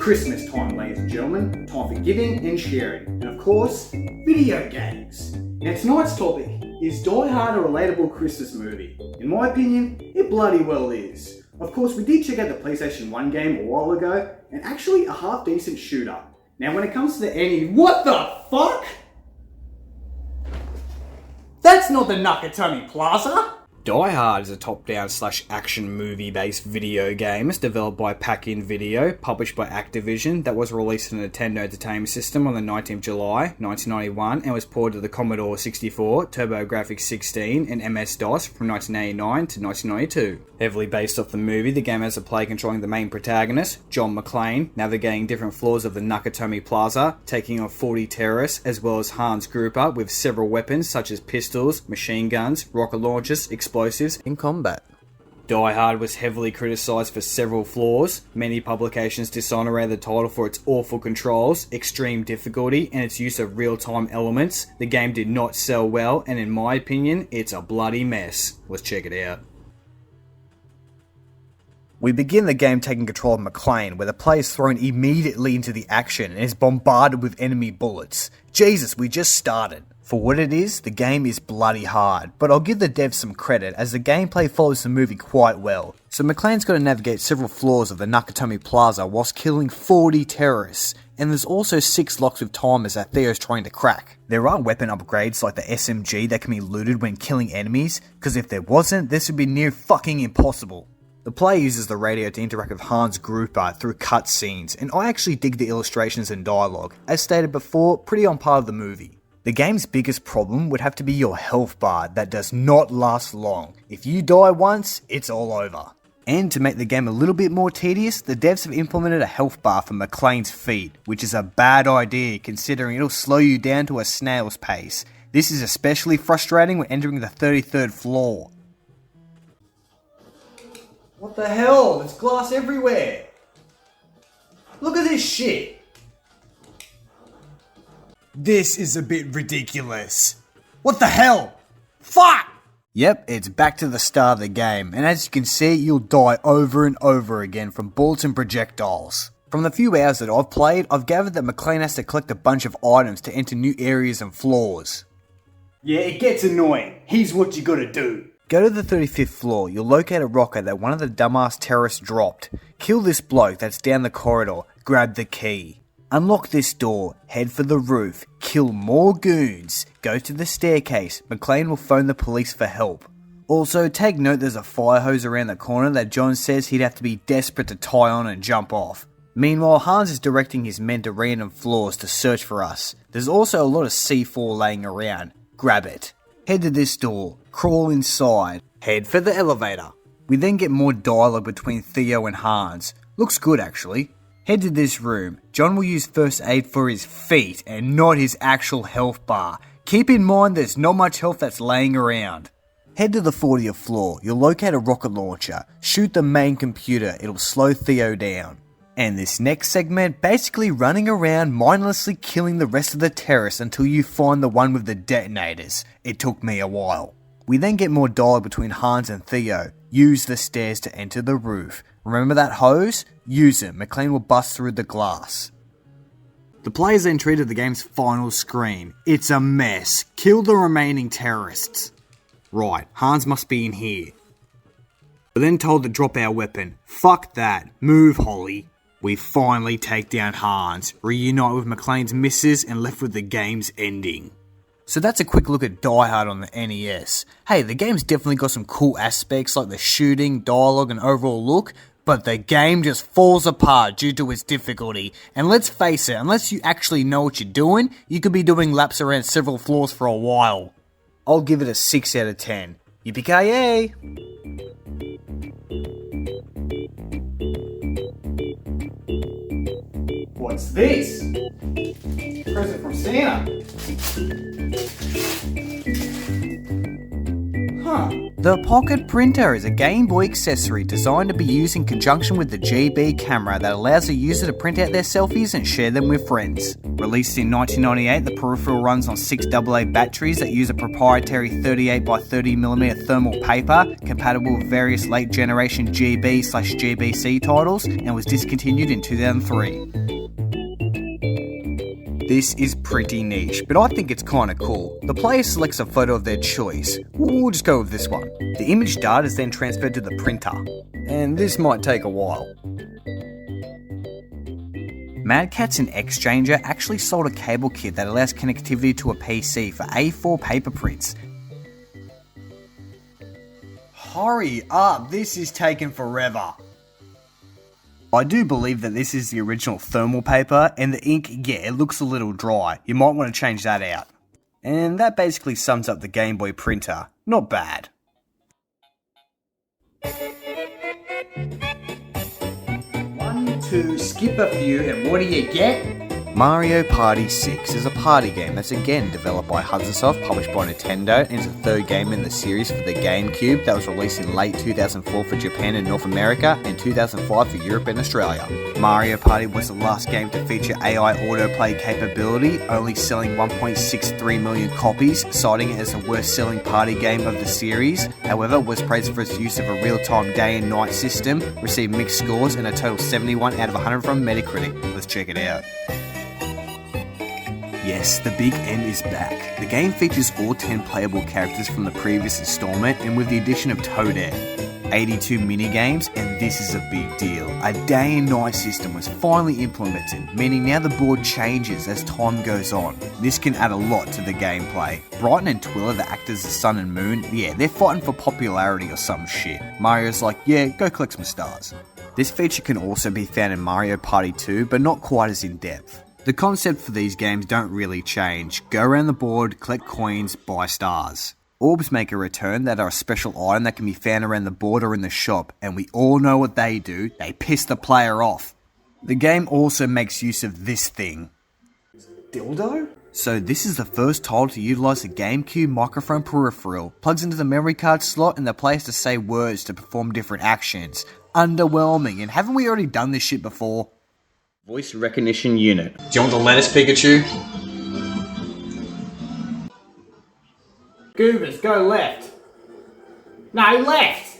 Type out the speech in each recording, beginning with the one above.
Christmas time, ladies and gentlemen. Time for giving and sharing. And of course, video games. Now tonight's topic is Die Hard a relatable Christmas movie? In my opinion, it bloody well is. Of course, we did check out the PlayStation 1 game a while ago, and actually a half decent shooter. Now when it comes to the ending, what the fuck? That's not the Nakatomi Plaza! Die Hard is a top-down / action movie-based video game developed by Pack-In Video, published by Activision, that was released on the Nintendo Entertainment System on the 19th of July, 1991, and was ported to the Commodore 64, TurboGrafx 16, and MS-DOS from 1989 to 1992. Heavily based off the movie, the game has a player controlling the main protagonist, John McClane, navigating different floors of the Nakatomi Plaza, taking on 40 terrorists, as well as Hans Gruber with several weapons such as pistols, machine guns, rocket launchers, explosives in combat. Die Hard was heavily criticised for several flaws. Many publications dishonored the title for its awful controls, extreme difficulty, and its use of real-time elements. The game did not sell well, and in my opinion, it's a bloody mess. Let's check it out. We begin the game taking control of McClane, where the player is thrown immediately into the action and is bombarded with enemy bullets. Jesus, we just started. For what it is, the game is bloody hard, but I'll give the devs some credit as the gameplay follows the movie quite well. So McClane's got to navigate several floors of the Nakatomi Plaza whilst killing 40 terrorists, and there's also 6 locks with timers that Theo's trying to crack. There are weapon upgrades like the SMG that can be looted when killing enemies, because if there wasn't, this would be near fucking impossible. The player uses the radio to interact with Hans Gruber through cutscenes, and I actually dig the illustrations and dialogue. As stated before, pretty on par with the movie. The game's biggest problem would have to be your health bar that does not last long. If you die once, it's all over. And to make the game a little bit more tedious, the devs have implemented a health bar for McClane's feet, which is a bad idea considering it'll slow you down to a snail's pace. This is especially frustrating when entering the 33rd floor. What the hell? There's glass everywhere! Look at this shit! This is a bit ridiculous. What the hell? Fuck! Yep, it's back to the start of the game, and as you can see, you'll die over and over again from bullets and projectiles. From the few hours that I've played, I've gathered that McClane has to collect a bunch of items to enter new areas and floors. Yeah, it gets annoying. Here's what you gotta do. Go to the 35th floor, you'll locate a rocket that one of the dumbass terrorists dropped. Kill this bloke that's down the corridor, grab the key. Unlock this door, head for the roof, kill more goons, go to the staircase, McClane will phone the police for help. Also, take note there's a fire hose around the corner that John says he'd have to be desperate to tie on and jump off. Meanwhile, Hans is directing his men to random floors to search for us. There's also a lot of C4 laying around, grab it. Head to this door, crawl inside, head for the elevator. We then get more dialogue between Theo and Hans. Looks good actually. Head to this room. John will use first aid for his feet and not his actual health bar. Keep in mind there's not much health that's laying around. Head to the 40th floor. You'll locate a rocket launcher. Shoot the main computer. It'll slow Theo down. And this next segment, basically running around mindlessly killing the rest of the terrorists until you find the one with the detonators. It took me a while. We then get more dialogue between Hans and Theo. Use the stairs to enter the roof. Remember that hose? Use it. McClane will bust through the glass. The players then treated the game's final screen. It's a mess. Kill the remaining terrorists. Right, Hans must be in here. We're then told to drop our weapon. Fuck that. Move, Holly. We finally take down Hans, reunite with McClane's missus, and left with the game's ending. So that's a quick look at Die Hard on the NES. Hey, the game's definitely got some cool aspects like the shooting, dialogue, and overall look, but the game just falls apart due to its difficulty. And let's face it, unless you actually know what you're doing, you could be doing laps around several floors for a while. I'll give it a 6 out of 10. Yippee-ki-yay! What's this? Present from Santa. Huh. The Pocket Printer is a Game Boy accessory designed to be used in conjunction with the GB camera that allows a user to print out their selfies and share them with friends. Released in 1998, the peripheral runs on 6 AA batteries that use a proprietary 38x30mm thermal paper, compatible with various late generation GB/GBC titles, and was discontinued in 2003. This is pretty niche, but I think it's kinda cool. The player selects a photo of their choice. We'll just go with this one. The image data is then transferred to the printer, and this might take a while. Mad Catz and Exchanger actually sold a cable kit that allows connectivity to a PC for A4 paper prints. Hurry up, this is taking forever. I do believe that this is the original thermal paper, and the ink, yeah, it looks a little dry. You might want to change that out. And that basically sums up the Game Boy printer. Not bad. One, two, skip a few, and what do you get? Mario Party 6 is a party game that's again developed by Hudson Soft, published by Nintendo, and is the third game in the series for the GameCube that was released in late 2004 for Japan and North America and 2005 for Europe and Australia. Mario Party was the last game to feature AI autoplay capability, only selling 1.63 million copies, citing it as the worst selling party game of the series. However, it was praised for its use of a real-time day and night system, received mixed scores and a total 71 out of 100 from Metacritic. Let's check it out. Yes, the Big M is back. The game features all 10 playable characters from the previous installment, and with the addition of Toadette, 82 minigames, and this is a big deal. A day and night system was finally implemented, meaning now the board changes as time goes on. This can add a lot to the gameplay. Brighton and Twiller, that act as the sun and moon, yeah, they're fighting for popularity or some shit. Mario's like, yeah, go collect some stars. This feature can also be found in Mario Party 2, but not quite as in depth. The concept for these games don't really change. Go around the board, collect coins, buy stars. Orbs make a return that are a special item that can be found around the board or in the shop, and we all know what they do, they piss the player off. The game also makes use of this thing. Dildo? So this is the first title to utilise the GameCube microphone peripheral, plugs into the memory card slot and the player has to say words to perform different actions. Underwhelming, and haven't we already done this shit before? Voice recognition unit. Do you want the lettuce, Pikachu? Goobers, go left. No, left.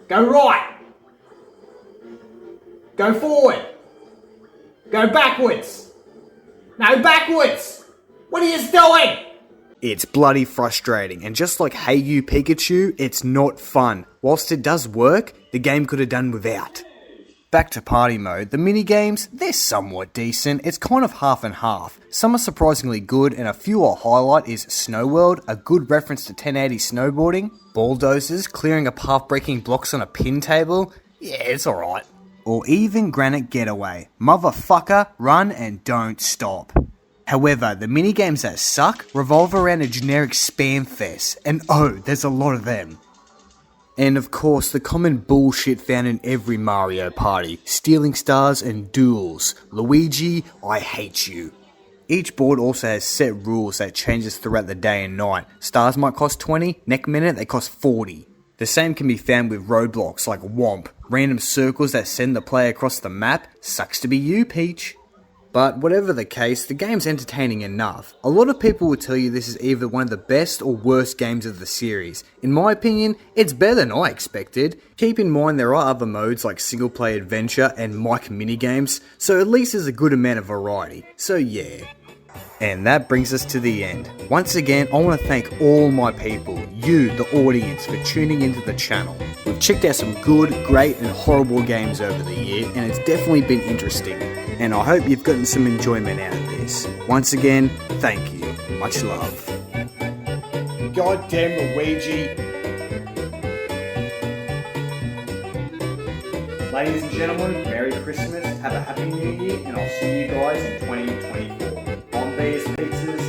Go right. Go forward. Go backwards. No, backwards. What are you doing? It's bloody frustrating, and just like Hey You Pikachu, it's not fun. Whilst it does work, the game could have done without. Back to party mode, the minigames, they're somewhat decent, it's kind of half and half. Some are surprisingly good, and a few I'll highlight is Snow World, a good reference to 1080 snowboarding, bulldozers, clearing a path breaking blocks on a pin table, yeah, it's alright. Or even Granite Getaway, motherfucker, run and don't stop. However, the minigames that suck revolve around a generic spam fest, and oh, there's a lot of them. And of course, the common bullshit found in every Mario Party, stealing stars and duels. Luigi, I hate you. Each board also has set rules that changes throughout the day and night. Stars might cost 20, next minute they cost 40. The same can be found with roadblocks like Womp, random circles that send the player across the map. Sucks to be you, Peach. But whatever the case, the game's entertaining enough. A lot of people will tell you this is either one of the best or worst games of the series. In my opinion, it's better than I expected. Keep in mind there are other modes like single player adventure and mic minigames, so at least there's a good amount of variety. So yeah. And that brings us to the end. Once again, I want to thank all my people, you, the audience, for tuning into the channel. We've checked out some good, great and horrible games over the year, and it's definitely been interesting. And I hope you've gotten some enjoyment out of this. Once again, thank you. Much love. Goddamn Luigi. Ladies and gentlemen, Merry Christmas, have a Happy New Year, and I'll see you guys in 2024. On these pizzas,